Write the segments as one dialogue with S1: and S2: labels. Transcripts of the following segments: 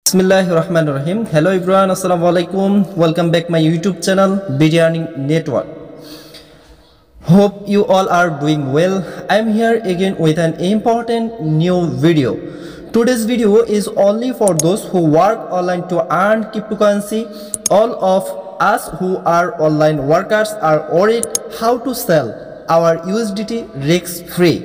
S1: Bismillahirrahmanirrahim. Hello everyone, Assalamualaikum. Welcome back my YouTube channel BD Earning Network. Hope you all are doing well. I'm here again with an important new video. Today's video is only for those who work online to earn cryptocurrency. All of us who are online workers are worried how to sell our USDT risk free.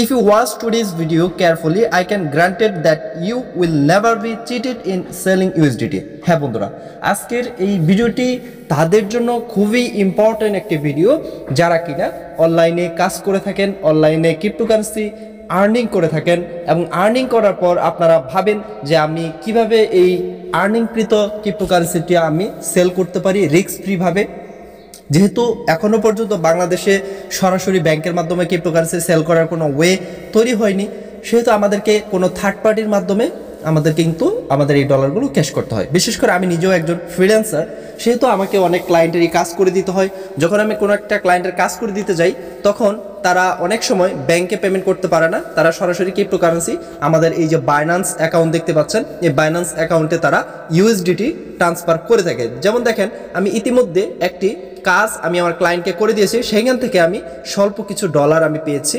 S1: If you watch today's video carefully, I can granted that you will never be cheated in selling USDT. হ্যাঁ বন্ধুরা, আজকের এই ভিডিওটি তাদের জন্য খুবই important একটি video যারা কিনা অনলাইনে কাজ করে থাকেন, অনলাইনে ক্রিপ্টোকারেন্সি আর্নিং করে থাকেন এবং আর্নিং করার পর আপনারা ভাবেন যে আমি কিভাবে এই আর্নিংকৃত ক্রিপ্টোকারেন্সিটি আমি সেল করতে পারি রিস্ক ফ্রি ভাবে। যেহেতু এখনো পর্যন্ত বাংলাদেশে সরাসরি ব্যাংকের মাধ্যমে ক্রিপ্টোকারেন্সি সেল করার কোনো ওয়ে তৈরি হয়নি, সেহেতু আমাদেরকে কোনো থার্ড পার্টির মাধ্যমে আমাদের এই ডলারগুলো ক্যাশ করতে হয়। বিশেষ করে আমি নিজেও একজন ফ্রিল্যান্সার, সেহেতু আমাকে অনেক ক্লায়েন্টেরই কাজ করে দিতে হয়। যখন আমি কোনো একটা ক্লায়েন্টের কাজ করে দিতে যাই তখন তারা অনেক সময় ব্যাংকে পেমেন্ট করতে পারে না, তারা সরাসরি ক্রিপ্টোকারেন্সি আমাদের এই যে বাইন্যান্স অ্যাকাউন্ট দেখতে পাচ্ছেন, এই বাইন্যান্স অ্যাকাউন্টে তারা ইউএসডিটি ট্রান্সফার করে থাকে। যেমন দেখেন, আমি ইতিমধ্যে একটি কাজ আমি আমার ক্লায়েন্টকে করে দিয়েছি, সেইখান থেকে আমি স্বল্প কিছু ডলার আমি পেয়েছি।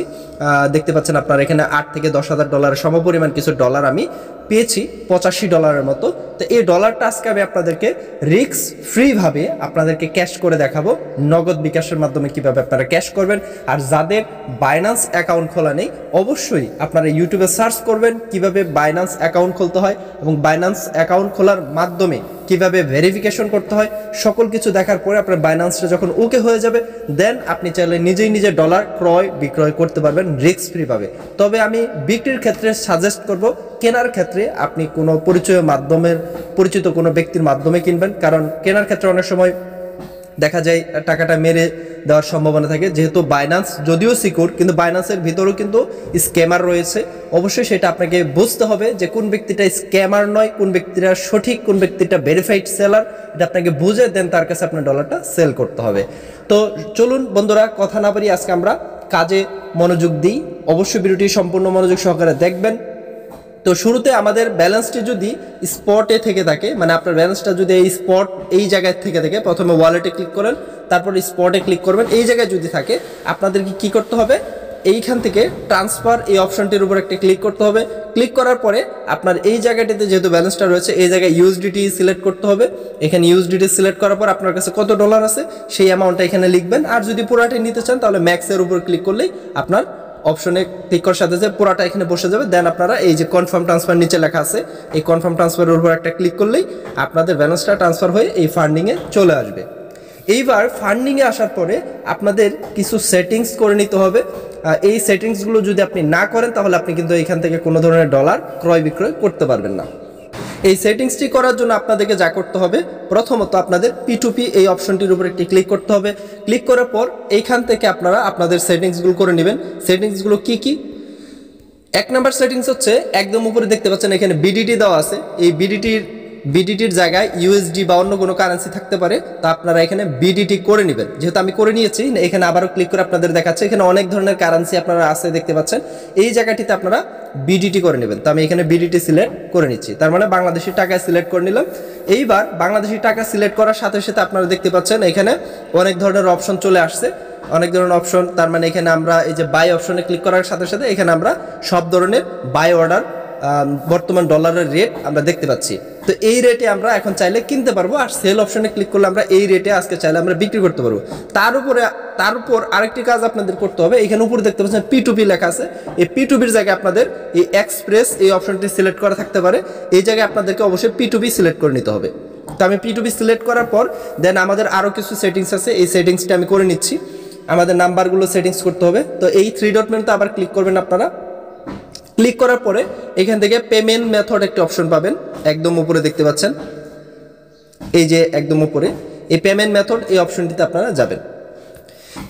S1: দেখতে পাচ্ছেন আপনারা এখানে 8 থেকে 10,000 ডলারের সমপরিমাণ কিছু ডলার আমি পেয়েছি, $85 মতো। তো এই ডলারটা আজকে আমি আপনাদেরকে রিস্ক ফ্রিভাবে আপনাদেরকে ক্যাশ করে দেখাবো, নগদ বিকাশের মাধ্যমে কিভাবে আপনারা ক্যাশ করবেন। আর যাদের বাইন্যান্স অ্যাকাউন্ট খোলা নেই, অবশ্যই আপনারা ইউটিউবে সার্চ করবেন কিভাবে বাইন্যান্স অ্যাকাউন্ট খুলতে হয় এবং বাইন্যান্স অ্যাকাউন্ট খোলার মাধ্যমে কিভাবে ভেরিফিকেশন করতে হয়, সকল কিছু দেখার পরে আপনার বাইন্যান্সটা যখন ওকে হয়ে যাবে, দেন আপনি চাইলে নিজে ডলার ক্রয় বিক্রয় করতে পারবেন রিস্ক ফ্রি ভাবে। তবে আমি বিক্রির ক্ষেত্রে সাজেস্ট করব, কেনার ক্ষেত্রে আপনি কোনো পরিচিত কোনো ব্যক্তির মাধ্যমে কিনবেন, কারণ কেনার ক্ষেত্রে অনেক সময় দেখা যায় টাকাটা মেরে দেওয়ার সম্ভাবনা থাকে। যেহেতু বাইন্যান্স যদিও সিকিউর, কিন্তু বাইন্যান্সের ভিতরেও কিন্তু স্ক্যামার রয়েছে। অবশ্যই সেটা আপনাকে বুঝতে হবে যে কোন ব্যক্তিটা স্ক্যামার নয়, কোন ব্যক্তিটা সঠিক, কোন ব্যক্তিটা ভেরিফাইড সেলার, এটা আপনাকে বুঝে দেন তার কাছে আপনার ডলারটা সেল করতে হবে। তো চলুন বন্ধুরা, কথা না পারি আজকে আমরা কাজে মনোযোগ দিই। অবশ্যই ভিডিওটি সম্পূর্ণ মনোযোগ সহকারে দেখবেন। তো শুরুতে আমাদের ব্যালেন্সটি যদি স্পটে থেকে থাকে, মানে আপনার ব্যালেন্সটা যদি এই জায়গায় থেকে থাকে, প্রথমে ওয়ালেটে ক্লিক করেন, তারপর স্পটে ক্লিক করবেন। এই জায়গায় যদি থাকে আপনাদেরকে কি করতে হবে, এইখান থেকে ট্রান্সফার এই অপশনটির উপর একটা ক্লিক করতে হবে। ক্লিক করার পরে আপনার এই জায়গাটিতে যেহেতু ব্যালেন্সটা রয়েছে, এই জায়গায় ইউএসডিটি সিলেক্ট করতে হবে। এখানে ইউএসডিটি সিলেক্ট করার পর আপনার কাছে কত ডলার আছে সেই অ্যামাউন্টটা এখানে লিখবেন। আর যদি পুরাটাই নিতে চান তাহলে ম্যাক্সের উপর ক্লিক করলেই আপনার অপশনে ক্লিক করার সাথে যে পুরাটা এখানে বসে যাবে। দেন আপনারা এই যে কনফার্ম ট্রান্সফার নিচে লেখা আছে, এই কনফার্ম ট্রান্সফারের উপর একটা ক্লিক করলেই আপনাদের ব্যালেন্সটা ট্রান্সফার হয়ে এই ফান্ডিংয়ে চলে আসবে। এইবার ফান্ডিংয়ে আসার পরে আপনাদের কিছু সেটিংস করে নিতে হবে। এই সেটিংসগুলো যদি আপনি না করেন তাহলে আপনি কিন্তু এখান থেকে কোনো ধরনের ডলার ক্রয় বিক্রয় করতে পারবেন না। এই সেটিংসটি করার জন্য আপনাদেরকে যা করতে হবে, প্রথমত আপনাদের P2P এই অপশনটির উপর একটি ক্লিক করতে হবে। ক্লিক করার পর এইখান থেকে আপনারা আপনাদের সেটিংসগুলো করে নেবেন। সেটিংসগুলো কি? 1 নম্বর সেটিংস হচ্ছে একদম উপরে দেখতে পাচ্ছেন এখানে বিডিটি দেওয়া আছে। এই বিডিটির জায়গায় ইউএসডি বা অন্য কোনো কারেন্সি থাকতে পারে, তা আপনারা এখানে বিডিটি করে নেবেন। যেহেতু আমি করে নিয়েছি, এখানে আবারও ক্লিক করে আপনাদের দেখাচ্ছে এখানে অনেক ধরনের কারেন্সি আপনারা আছে দেখতে পাচ্ছেন। এই জায়গাটিতে আপনারা বিডিটি করে নেবেন। তো আমি এখানে বিডিটি সিলেক্ট করে নিচ্ছি, তার মানে বাংলাদেশি টাকায় সিলেক্ট করে নিলাম। এইবার বাংলাদেশি টাকা সিলেক্ট করার সাথে সাথে আপনারা দেখতে পাচ্ছেন এখানে অনেক ধরনের অপশন চলে আসছে, অনেক ধরনের অপশন। তার মানে এখানে আমরা এই যে বাই অপশনে ক্লিক করার সাথে সাথে এখানে আমরা সব ধরনের বাই অর্ডার, বর্তমান ডলারের রেট আমরা দেখতে পাচ্ছি। তো এই রেটে আমরা এখন চাইলে কিনতে পারবো, আর সেল অপশনে ক্লিক করলে আমরা এই রেটে আজকে চাইলে আমরা বিক্রি করতে পারবো। তার উপর আরেকটি কাজ আপনাদের করতে হবে। এখানে উপরে দেখতে পাচ্ছেন P2P লেখা আছে। এই P2Pর জায়গায় আপনাদের এই এক্সপ্রেস এই অপশনটি সিলেক্ট করা থাকতে পারে। এই জায়গায় আপনাদেরকে অবশ্যই P2P সিলেক্ট করে নিতে হবে। তো আমি P2P সিলেক্ট করার পর দেন আমাদের আরও কিছু সেটিংস আছে, এই সেটিংসটা আমি করে নিচ্ছি। আমাদের নাম্বারগুলো সেটিংস করতে হবে। তো এই 3 ডট মেনুতে আবার ক্লিক করবেন আপনারা। ক্লিক করার পরে এখান থেকে পেমেন্ট মেথড একটি অপশন পাবেন, একদম উপরে দেখতে পাচ্ছেন, এই যে একদম উপরে এই পেমেন্ট মেথড এই অপশনটিতে আপনারা যাবেন।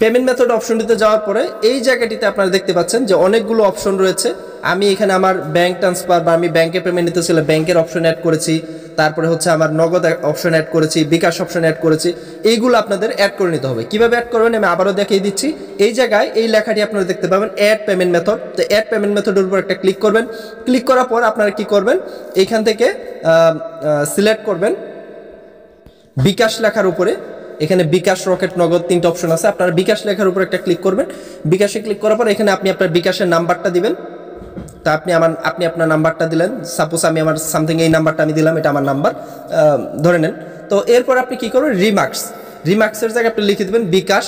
S1: পেমেন্ট মেথড অপশনটিতে যাওয়ার পরে এই জায়গাটিতে আপনারা দেখতে পাচ্ছেন যে অনেকগুলো অপশন রয়েছে। আমি এখানে আমার ব্যাংক ট্রান্সফার বা আমি ব্যাংকে পেমেন্ট নিতে চাইলে ব্যাংকের অপশন অ্যাড করেছি। তারপরে হচ্ছে আমার নগদ অপশন অ্যাড করেছি, বিকাশ অপশন অ্যাড করেছি, এইগুলো আপনাদের অ্যাড করে নিতে হবে। কিভাবে অ্যাড করবেন আমি আবারও দেখিয়ে দিচ্ছি। এই জায়গায় এই লেখাটি আপনারা দেখতে পাবেন অ্যাড পেমেন্ট মেথড। তো অ্যাড পেমেন্ট মেথডের উপর একটা ক্লিক করবেন। ক্লিক করার পর আপনারা কি করবেন, এইখান থেকে সিলেক্ট করবেন বিকাশ লেখার উপরে। এখানে বিকাশ, রকেট, নগদ 3টা অপশন আছে। আপনারা বিকাশ লেখার উপর একটা ক্লিক করবেন। বিকাশে ক্লিক করার পর এখানে আপনি আপনার বিকাশের নাম্বারটা দিবেন। তা আপনি আপনার নাম্বারটা দিলেন। সাপোজ আমি আমার সামথিং এই নাম্বারটা আমি দিলাম, এটা আমার নাম্বার ধরে নেন। তো এরপর আপনি কি করবেন, রিমার্কসের জায়গায় আপনি লিখে দেবেন বিকাশ,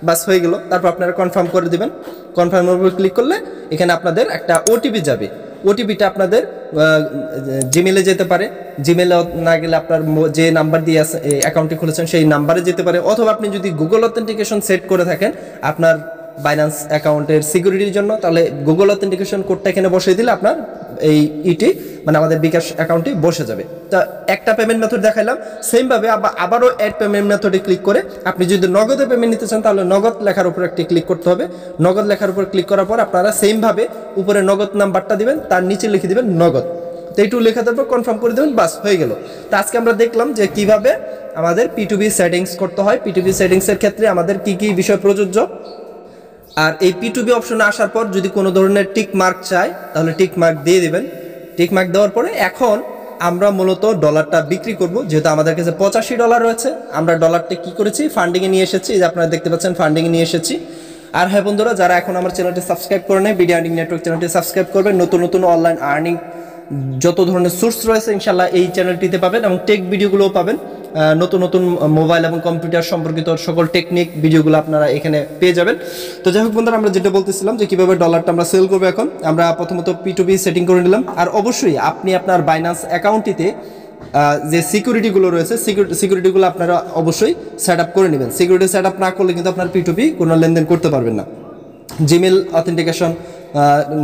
S1: বাস হয়ে গেল। তারপর আপনারা কনফার্ম করে দেবেন। কনফার্মের উপর ক্লিক করলে এখানে আপনাদের একটা ওটিপি যাবে। ওটিপিটা আপনাদের জিমেলে যেতে পারে, জিমেলে না গেলে আপনার যে নাম্বার দিয়ে অ্যাকাউন্টটি খুলেছেন সেই নাম্বারে যেতে পারে, অথবা আপনি যদি গুগল অথেন্টিকেশন সেট করে থাকেন আপনার বাইন্যান্স অ্যাকাউন্টের সিকিউরিটির জন্য, তাহলে গুগল অথেন্টিকেশন কোডটা এখানে বসিয়ে দিলে আপনার এই মানে আমাদের বিকাশ অ্যাকাউন্টে বসে যাবে। তা একটা পেমেন্ট মেথড দেখাইলাম। সেমভাবে আবারও অ্যাড পেমেন্ট মেথডে ক্লিক করে আপনি যদি নগদে পেমেন্ট নিতে চান তাহলে নগদ লেখার উপর একটি ক্লিক করতে হবে। নগদ লেখার উপর ক্লিক করার পর আপনারা সেমভাবে উপরে নগদ নাম্বারটা দিবেন, তার নিচে লিখে দিবেন নগদ। তো এইটু লেখা দেওয়ার পর কনফার্ম করে দেবেন, বাস হয়ে গেল। তো আজকে আমরা দেখলাম যে কিভাবে আমাদের P2P সেটিংস করতে হয়। P2P সেটিংসের ক্ষেত্রে আমাদের কি কি বিষয় প্রযোজ্য। আর এই P2P অপশনে আসার পর যদি কোনো ধরনের টিক মার্ক চাই তাহলে টিক মার্ক দিয়ে দিবেন। টিক মার্ক দেওয়ার পরে এখন আমরা মূলত ডলারটা বিক্রি করব। যেহেতু আমাদের কাছে $85 রয়েছে, আমরা ডলারটা কি করেছি, ফান্ডিংয়ে নিয়ে এসেছি। এই যে আপনারা দেখতে পাচ্ছেন ফান্ডিংয়ে নিয়ে এসেছি। আর হ্যাঁ বন্ধুরা, যারা এখন আমার চ্যানেলটি সাবস্ক্রাইব করে নেয়, বিডি আর্নিং নেটওয়ার্ক চ্যানেলটি সাবস্ক্রাইব করবেন। নতুন নতুন অনলাইন আর্নিং যত ধরনের সোর্স রয়েছে ইনশাল্লাহ এই চ্যানেলটিতে পাবেন, এবং টেক ভিডিওগুলোও পাবেন। নতুন নতুন মোবাইল এবং কম্পিউটার সম্পর্কিত সকল টেকনিক ভিডিওগুলো আপনারা এখানে পেয়ে যাবেন। তো যাই হোক বন্ধুরা, আমরা যেটা বলতেছিলাম যে কীভাবে ডলারটা আমরা সেল করবো। এখন আমরা প্রথমত P2P সেটিং করে নিলাম। আর অবশ্যই আপনি আপনার বাইন্যান্স অ্যাকাউন্টটিতে যে সিকিউরিটিগুলো রয়েছে সিকিউরিটিগুলো আপনারা অবশ্যই সেট আপ করে নেবেন। সিকিউরিটি সেট আপ না করলে কিন্তু আপনার P2P কোনো লেনদেন করতে পারবেন না। জিমেল অথেন্টিকেশন,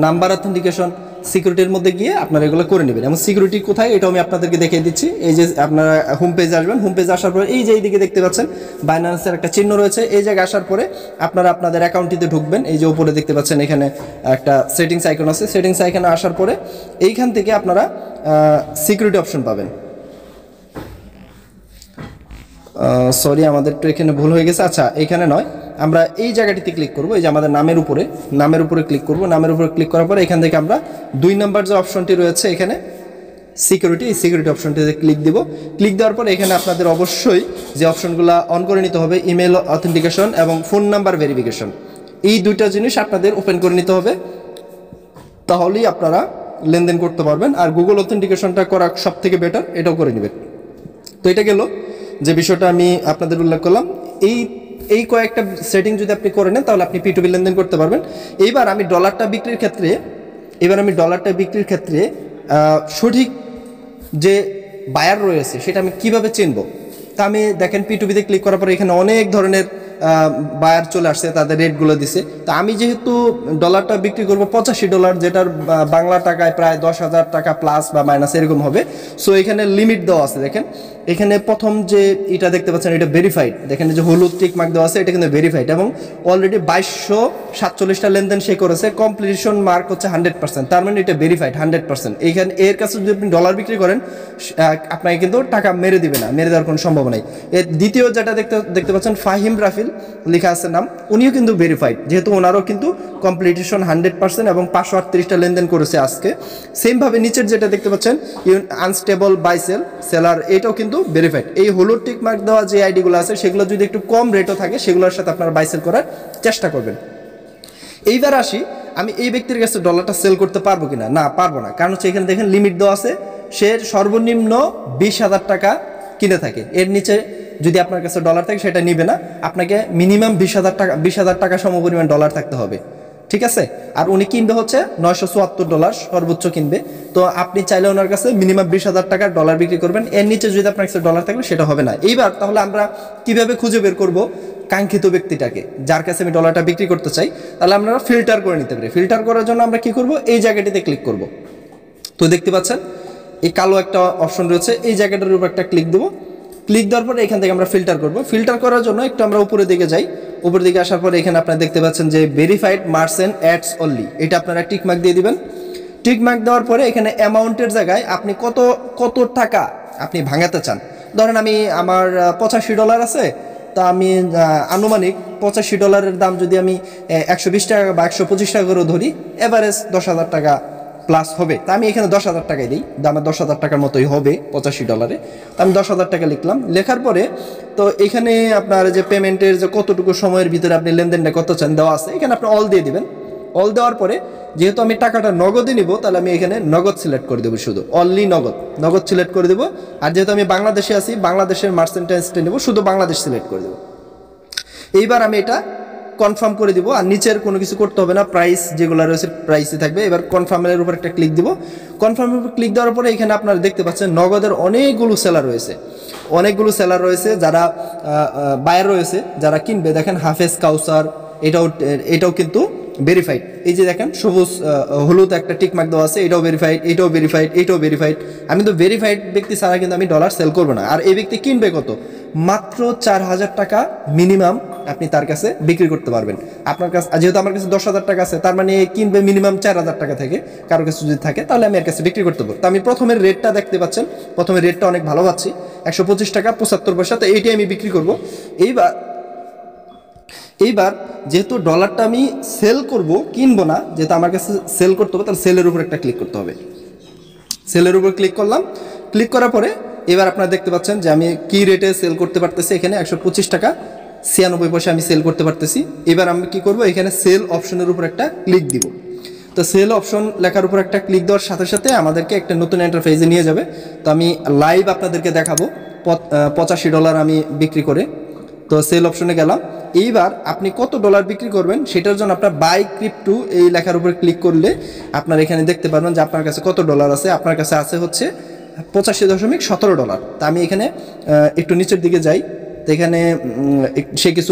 S1: নাম্বার অথেন্টিকেশন, সিকিউরিটির মধ্যে গিয়ে আপনারা এগুলো করে নেবেন। এবং সিকিউরিটি কোথায় এটাও আমি আপনাদেরকে দেখিয়ে দিচ্ছি। এই যে আপনারা হোম পেজে আসবেন, হোম পেজে আসার পরে এই যে এইদিকে দেখতে পাচ্ছেন বাইন্যান্সের একটা চিহ্ন রয়েছে। এই জায়গায় আসার পরে আপনারা আপনাদের অ্যাকাউন্টটিতে ঢুকবেন। এই যে উপরে দেখতে পাচ্ছেন এখানে একটা সেটিংস আইকন আছে। সেটিংস আইকনে আসার পরে এইখান থেকে আপনারা সিকিউরিটি অপশন পাবেন। সরি, আমাদের তো এখানে ভুল হয়ে গেছে। আচ্ছা, এখানে নয়, আমরা এই জায়গাটিতে ক্লিক করব। এই যে আমাদের নামের উপরে ক্লিক করব। নামের উপরে ক্লিক করার পরে এখান থেকে আমরা 2 নম্বর যে অপশনটি রয়েছে এখানে সিকিউরিটি, এই সিকিউরিটি অপশনটিতে ক্লিক দিব। ক্লিক দেওয়ার পরে এখানে আপনাদের অবশ্যই যে অপশনগুলো অন করে নিতে হবে, ইমেল অথেন্টিকেশন এবং ফোন নাম্বার ভেরিফিকেশন, এই দুইটা জিনিস আপনাদের ওপেন করে নিতে হবে। তাহলেই আপনারা লেনদেন করতে পারবেন। আর গুগল অথেন্টিকেশনটা করা সব থেকে বেটার, এটাও করে নেবেন। তো এটা গেল যে বিষয়টা আমি আপনাদের উল্লেখ করলাম। এই কয়েকটা সেটিং যদি আপনি করে নেন তাহলে আপনি P2P লেনদেন করতে পারবেন। এইবার আমি ডলারটা বিক্রির ক্ষেত্রে সঠিক যে বায়ার রয়েছে সেটা আমি কিভাবে চিনব। তা আমি দেখেন P2P-তে ক্লিক করার পরে এখানে অনেক ধরনের বায়ার চলে আসছে, তাদের রেটগুলো দিছে। তো আমি যেহেতু ডলারটা বিক্রি করবো $85, যেটার বাংলা টাকায় প্রায় 10,000 টাকা প্লাস বা মাইনাস এরকম হবে। সো এখানে লিমিট দেওয়া আছে। দেখেন এখানে প্রথম যে এটা দেখতে পাচ্ছেন এটা ভেরিফাইড। দেখেন যে হলুদ টিক মার্ক দেওয়া আছে, এটা কিন্তু ভেরিফাইড এবং অলরেডি 2247টা লেনদেন সে করেছে। কমপ্লিশন মার্ক হচ্ছে 100%, তার মানে এটা ভেরিফাইড 100%। এখানে এর কাছে যদি আপনি ডলার বিক্রি করেন আপনাকে কিন্তু টাকা মেরে দিবে না, মেরে দেওয়ার কোনো সম্ভাবনা নেই। এর দ্বিতীয় যেটা দেখতে পাচ্ছেন ফাহিম রাফিল লেখা আছে নাম, উনিও কিন্তু ভেরিফাইড, যেহেতু ওনারও কিন্তু কমপ্লিটেশন 100% এবং 538টা লেনদেন করেছে আজকে। সেমভাবে নিচের যেটা দেখতে পাচ্ছেন আনস্টেবল বাই সেলার, এটাও কিন্তু ভেরিফাইড। এই হলুদ টিক মার্ক দেওয়া যে আইডিগুলো আছে সেগুলো যদি একটু কম রেটও থাকে সেগুলোর সাথে আপনারা বাই সেল করার চেষ্টা করবেন। এইবার আসি, আমি এই ব্যক্তির কাছে ডলারটা সেল করতে পারবো কিনা। না, পারবো না। কারণ হচ্ছে এখানে দেখেন লিমিট দেওয়া আছে, সে সর্বনিম্ন 20,000 টাকা কিনে থাকে। এর নিচে যদি আপনার কাছে ডলার থাকে সেটা নিবে না, আপনাকে মিনিমাম 20,000 টাকা সমপরিমাণ ডলার থাকতে হবে, ঠিক আছে। আর উনি কিনবে হচ্ছে $974 সর্বোচ্চ কিনবে। তো আপনি চাইলে ওনার কাছে মিনিমাম 20,000 টাকার ডলার বিক্রি করবেন। এর নিচে যদি আপনার কাছে ডলার থাকলে সেটা হবে না। এইবার তাহলে আমরা কিভাবে খুঁজে বের করব কাঙ্ক্ষিত ব্যক্তিটাকে যার কাছে আমি ডলারটা বিক্রি করতে চাই? তাহলে আমরা ফিল্টার করে নিতে পারি। ফিল্টার করার জন্য আমরা কি করব, এই জায়গাটিতে ক্লিক করব। তো দেখতে পাচ্ছেন এই কালো একটা অপশন রয়েছে, এই জায়গাটার উপর একটা ক্লিক দেবো। ক্লিক দেওয়ার পরে এখান থেকে আমরা ফিল্টার করব। ফিল্টার করার জন্য একটু আমরা উপরের দিকে যাই। উপরের দিকে আসার পরে এখানে আপনারা দেখতে পাচ্ছেন যে ভেরিফাইড মার্চেন্ট অ্যাডস অনলি, এটা আপনারা টিক মার্ক দিয়ে দিবেন। টিক মার্ক দেওয়ার পরে এখানে অ্যামাউন্টের জায়গায় আপনি কত টাকা আপনি ভাঙাতে চান, ধরেন আমি আমার $85 আছে, তা আমি আনুমানিক $85 দাম যদি আমি 120 টাকা বা 125 টাকা করে ধরি, এভারেজ 10,000 টাকা প্লাস হবে। তা আমি এখানে 10,000 টাকাই দিই, আমার 10,000 টাকার মতোই হবে $85। তো আমি 10,000 টাকা লিখলাম। লেখার পরে তো এখানে আপনার যে পেমেন্টের যে কতটুকু সময়ের ভিতরে আপনি লেনদেনটা করতে চান দেওয়া আছে, এখানে আপনি অল দিয়ে দিবেন। অল দেওয়ার পরে যেহেতু আমি টাকাটা নগদে নিব, তাহলে আমি এখানে নগদ সিলেক্ট করে দেবো, শুধু অনলি নগদ সিলেক্ট করে দেবো। আর যেহেতু আমি বাংলাদেশে আছি, বাংলাদেশের মার্চেন্টাইজটা নেব, শুধু বাংলাদেশ সিলেক্ট করে দেবো। এইবার আমি এটা কনফার্ম করে দিব, আর নিচের কোনো কিছু করতে হবে না, প্রাইস যেগুলো রয়েছে প্রাইসই থাকবে। এবার কনফার্মের উপর একটা ক্লিক দিব। কনফার্মের উপর ক্লিক দেওয়ার পরে এখানে আপনারা দেখতে পাচ্ছেন নগদের অনেকগুলো সেলার রয়েছে, যারা বায়ার রয়েছে, যারা কিনবে। দেখেন হাফেজ কাউসার, এটাও কিন্তু ভেরিফাইড। এই যে দেখেন সবুজ হলুদ একটা টিকমার্ক দেওয়া আছে, এটাও ভেরিফাইড। আমি তো ভেরিফাইড ব্যক্তি ছাড়া কিন্তু আমি ডলার সেল করবো না। আর এই ব্যক্তি কিনবে কত? মাত্র 4,000 টাকা মিনিমাম আপনি তার কাছে বিক্রি করতে পারবেন। আপনার কাছে যেহেতু আমার কাছে 10,000 টাকা আছে, তার মানে কিনবে মিনিমাম 4,000 টাকা থেকে, কারোর কাছে যদি থাকে তাহলে আমি এর কাছে বিক্রি করতে পারবো। তো আমি প্রথমের রেটটা দেখতে পাচ্ছেন, প্রথমের রেটটা অনেক ভালো পাচ্ছি, 125 টাকা 75 পয়সা। তো এইটাই আমি বিক্রি করবো। এইবার যেহেতু ডলারটা আমি সেল করব, কিনবো না, যেহেতু আমার কাছে সেল করতে হবে, তাহলে সেলের উপর একটা ক্লিক করতে হবে। সেলের উপর ক্লিক করলাম। ক্লিক করার পরে এবার আপনারা দেখতে পাচ্ছেন যে আমি কি রেটে সেল করতে পারতেছি। এখানে 125 টাকা 96 পয়সা আমি সেল করতে পারতেছি। এবার আমি কি করব, এখানে সেল অপশনের উপর একটা ক্লিক দিব। তো সেল অপশন লেখার উপর একটা ক্লিক দেওয়ার সাথে সাথে আমাদেরকে একটা নতুন ইন্টারফেসে নিয়ে যাবে। তো আমি লাইভ আপনাদেরকে দেখাবো $85 আমি বিক্রি করে। তো সেল অপশনে গেলাম। এইবার আপনি কত ডলার বিক্রি করবেন সেটার জন্য আপনার বাই ক্রিপ্টো এই লেখার উপরে ক্লিক করলে আপনার এখানে দেখতে পারবেন যে আপনার কাছে কত ডলার আছে। আপনার কাছে আছে হচ্ছে $85.17। তা আমি এখানে একটু নিচের দিকে যাই। তো এখানে সে কিছু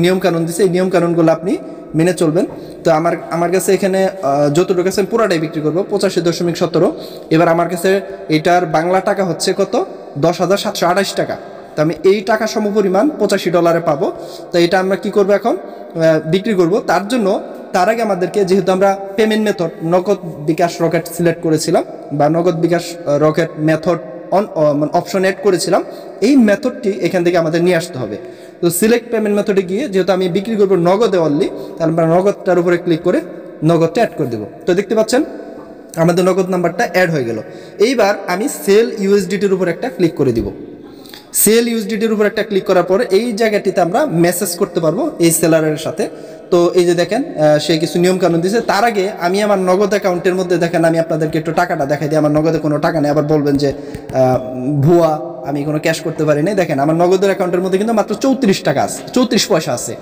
S1: নিয়ম কানুন দিছে, এই নিয়ম কানুনগুলো আপনি মেনে চলবেন। তো আমার কাছে এখানে যতটুকু আছে পুরাটাই বিক্রি করবো, $85.17। এবার আমার কাছে এটার বাংলা টাকা হচ্ছে কত? 10,728 টাকা। তো আমি এই টাকা সমপরিমাণ $85 পাবো। তো এটা আমরা কি করব, এখন বিক্রি করব। তার আগে আমাদেরকে, যেহেতু আমরা পেমেন্ট মেথড নগদ বিকাশ রকেট সিলেক্ট করেছিলাম, বা নগদ বিকাশ রকেট মেথড অপশন অ্যাড করেছিলাম, এই মেথডটি এখান থেকে আমাদের নিয়ে আসতে হবে। তো সিলেক্ট পেমেন্ট মেথডে গিয়ে, যেহেতু আমি বিক্রি করবো নগদে অনলি, তাহলে আমরা নগদটার উপরে ক্লিক করে নগদটা অ্যাড করে দেবো। তো দেখতে পাচ্ছেন আমাদের নগদ নাম্বারটা অ্যাড হয়ে গেল। এইবার আমি সেল ইউএসডিটির উপর একটা ক্লিক করে দিব। সেল ইউএসডিটির উপর একটা ক্লিক করার পরে এই জায়গাটিতে আমরা মেসেজ করতে পারবো এই সেলারের সাথে। তো এই যে দেখেন সে কিছু নিয়ম কানুন দিয়েছে। তার আগে আমি আমার নগদ অ্যাকাউন্টের মধ্যে দেখেন আমি আপনাদেরকে একটু টাকাটা দেখাই দিই। আমার নগদে কোনো টাকা নেই, আবার বলবেন যে ভুয়া, আমি কোনো ক্যাশ করতে পারি নাই। দেখেন আমার নগদের অ্যাকাউন্টের মধ্যে কিন্তু মাত্র 34 টাকা আছে, 34 পয়সা আছে।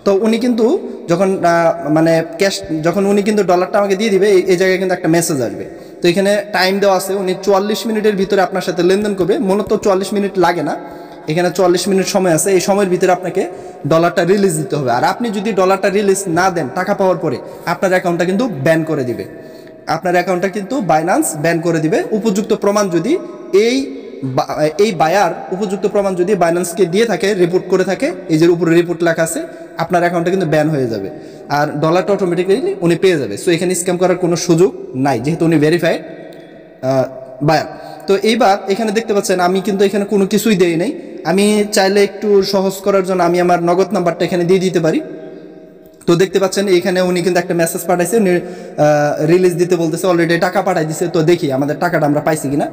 S1: তো উনি কিন্তু যখন মানে ক্যাশ, যখন উনি কিন্তু ডলারটা আমাকে দিয়ে দিবে, এই জায়গায় কিন্তু একটা মেসেজ আসবে। তো এখানে টাইম দেওয়া আছে, উনি 44 মিনিটের ভিতরে আপনার সাথে লেনদেন করবে। মূলত 44 মিনিট লাগে না, এখানে 44 মিনিট সময় আছে। এই সময়ের ভিতরে আপনাকে ডলারটা রিলিজ দিতে হবে। আর আপনি যদি ডলারটা রিলিজ না দেন, টাকা পাওয়ার পরে আপনার অ্যাকাউন্টটা কিন্তু ব্যান করে দিবে। আপনার অ্যাকাউন্টটা কিন্তু বাইন্যান্স ব্যান করে দিবে। উপযুক্ত প্রমাণ যদি এই বায়ার উপযুক্ত প্রমাণ যদি বাইন্যান্সকে দিয়ে থাকে, রিপোর্ট করে থাকে, এই যে উপরে রিপোর্ট লেখা আছে, আপনার অ্যাকাউন্টটা কিন্তু ব্যান হয়ে যাবে, আর ডলারটা অটোমেটিক্যালি উনি পেয়ে যাবে। সো এখানে স্ক্যাম করার কোনো সুযোগ নাই, যেহেতু উনি ভেরিফাইড বায়ার। তো এইবার এখানে দেখতে পাচ্ছেন আমি কিন্তু এখানে কোনো কিছুই দেই নাই। আমি চাইলে একটু সহজ করার জন্য আমি আমার নগদ নাম্বারটা এখানে দিয়ে দিতে পারি। তো দেখতে পাচ্ছেন এখানে উনি কিন্তু একটা মেসেজ পাঠাইছে, উনি রিলিজ দিতে বলতেছে, অলরেডি টাকা পাঠাই দিছে। তো দেখি আমাদের টাকাটা আমরা পাইছি কিনা।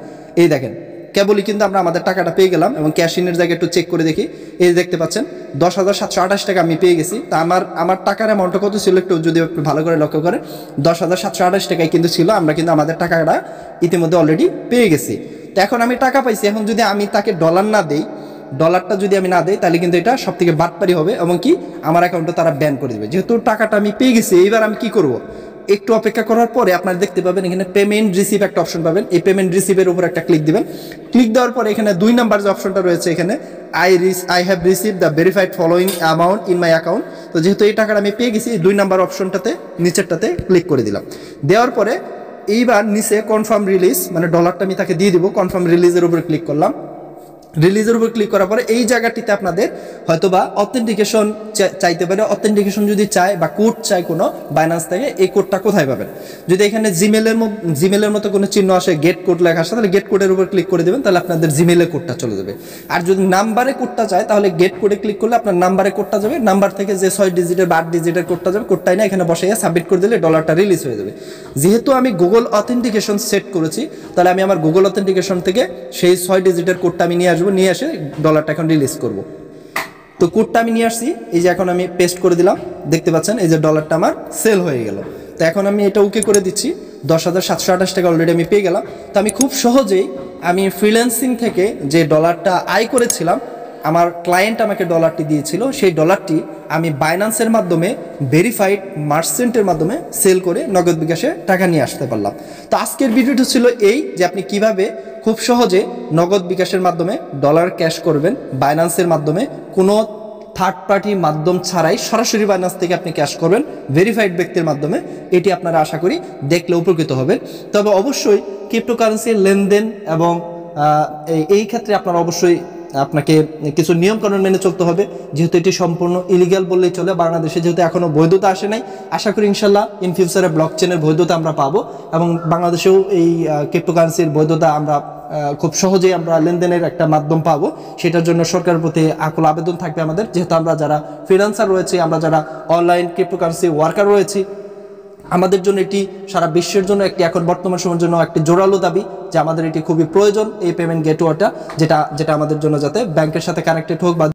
S1: এই দেখেন কেবলই কিন্তু আমরা আমাদের টাকাটা পেয়ে গেলাম, এবং ক্যাশ ইনের জায়গায় একটু চেক করে দেখি। এই দেখতে পাচ্ছেন 10,728 টাকা আমি পেয়ে গেছি। তা আমার টাকার অ্যামাউন্টটা কত ছিল একটু যদি ভালো করে লক্ষ্য করেন, 10,728 টাকায় কিন্তু ছিল। আমরা কিন্তু আমাদের টাকাটা ইতিমধ্যে অলরেডি পেয়ে গেছি। তো এখন আমি টাকা পাইছি, এখন যদি আমি তাকে ডলার না দেই, ডলারটা যদি আমি না দেই, তাহলে কিন্তু এটা সব থেকে বাটপারি হবে, এবং কি আমার অ্যাকাউন্টে তারা ব্যান করে দেবে। যেহেতু টাকাটা আমি পেয়ে গেছি, এইবার আমি কি করব, একটু অপেক্ষা করার পরে আপনারা দেখতে পাবেন এখানে পেমেন্ট রিসিভ একটা অপশন পাবেন। এই পেমেন্ট রিসিভের উপর একটা ক্লিক দিবেন। ক্লিক দেওয়ার পরে এখানে 2 নাম্বার যে অপশনটা রয়েছে, এখানে I have receive the verified following amount in my account. তো যেহেতু এই টাকাটা আমি পেয়ে গেছি, 2 নাম্বার অপশনটাতে নিচেরটাতে ক্লিক করে দিলাম। দেওয়ার পরে এইবার নিচে কনফার্ম রিলিজ, মানে ডলারটা আমি তাকে দিয়ে দিব, কনফার্ম রিলিজের উপরে ক্লিক করলাম। রিলিজের উপর ক্লিক করার পরে এই জায়গাটিতে আপনাদের হয়তোবা অথেন্টিকেশন চাইতে পারে। অথেন্টিকেশন যদি চায় বা কোড চায় কোনো বাইন্যান্স থেকে, এই কোডটা কোথায় পাবেন? যদি এখানে জিমেলের মতো কোনো চিহ্ন আসে, গেট কোড লেখা আসে, তাহলে গেট কোডের উপর ক্লিক করে দেবেন, তাহলে আপনাদের জিমেলে কোডটা চলে যাবে। আর যদি নাম্বারে কোডটা চায় তাহলে গেট কোডে ক্লিক করলে আপনার নাম্বারে কোডটা যাবে, নাম্বার থেকে যে 6 ডিজিটের বা 8 ডিজিটের কোডটা যাবে, কোডটাই না এখানে বসাইয়া সাবমিট করে দিলে ডলারটা রিলিজ হয়ে যাবে। যেহেতু আমি গুগল অথেন্টিকেশন সেট করেছি, তাহলে আমি আমার গুগল অথেন্টিকেশন থেকে সেই 6 ডিজিটের কোডটা আমি নিয়ে আসবো, নিয়ে এসে ডলারটা এখন রিলিজ করব। তো কোডটা আমি নিয়ে আসছি, এই যে এখন আমি পেস্ট করে দিলাম, দেখতে পাচ্ছেন এই যে ডলারটা আমার সেল হয়ে গেল। তো এখন আমি এটা ওকে করে দিচ্ছি, 10,728 টাকা অলরেডি আমি পেয়ে গেলাম। তো আমি খুব সহজেই আমি ফ্রিল্যান্সিং থেকে যে ডলারটা আয় করেছিলাম, আমার ক্লায়েন্ট আমাকে ডলারটি দিয়েছিল, সেই ডলারটি আমি বাইন্যান্সের মাধ্যমে ভেরিফাইড মার্চেন্টের মাধ্যমে সেল করে নগদ বিকাশে টাকা নিয়ে আসতে পারলাম। তো আজকের ভিডিওটা ছিল এই যে আপনি কিভাবে খুব সহজে নগদ বিকাশের মাধ্যমে ডলার ক্যাশ করবেন বাইন্যান্সের মাধ্যমে, কোনো থার্ড পার্টি মাধ্যম ছাড়াই সরাসরি বাইন্যান্স থেকে আপনি ক্যাশ করবেন ভেরিফাইড ব্যক্তির মাধ্যমে। এটি আপনারা আশা করি দেখলে উপকৃত হবেন। তবে অবশ্যই ক্রিপ্টোকারেন্সির লেনদেন এবং এই ক্ষেত্রে আপনারা অবশ্যই আপনাকে কিছু নিয়মকানুন মেনে চলতে হবে, যেহেতু এটি সম্পূর্ণ ইলিগাল বললেই চলে। বাংলাদেশে যেহেতু এখনও বৈধতা আসে নাই, আশা করি ইনশাল্লাহ ইন ফিউচারে ব্লক চেনের বৈধতা আমরা পাবো, এবং বাংলাদেশেও এই ক্রিপ্টোকারেন্সির বৈধতা আমরা খুব সহজেই আমরা লেনদেনের একটা মাধ্যম পাবো। সেটার জন্য সরকারের প্রতি আকুল আবেদন থাকবে আমাদের, যেহেতু আমরা যারা ফ্রিল্যান্সার রয়েছি, আমরা যারা অনলাইন ক্রিপ্টোকারেন্সি ওয়ার্কার রয়েছি, আমাদের জন্য এটি সারা বিশ্বের জন্য একটি এখন বর্তমান সময়ের জন্য একটি জোরালো দাবি যে আমাদের এটি খুবই প্রয়োজন, এই পেমেন্ট গেটওয়েটা, যেটা আমাদের জন্য যাতে ব্যাংকের সাথে কানেক্টেড হোক বা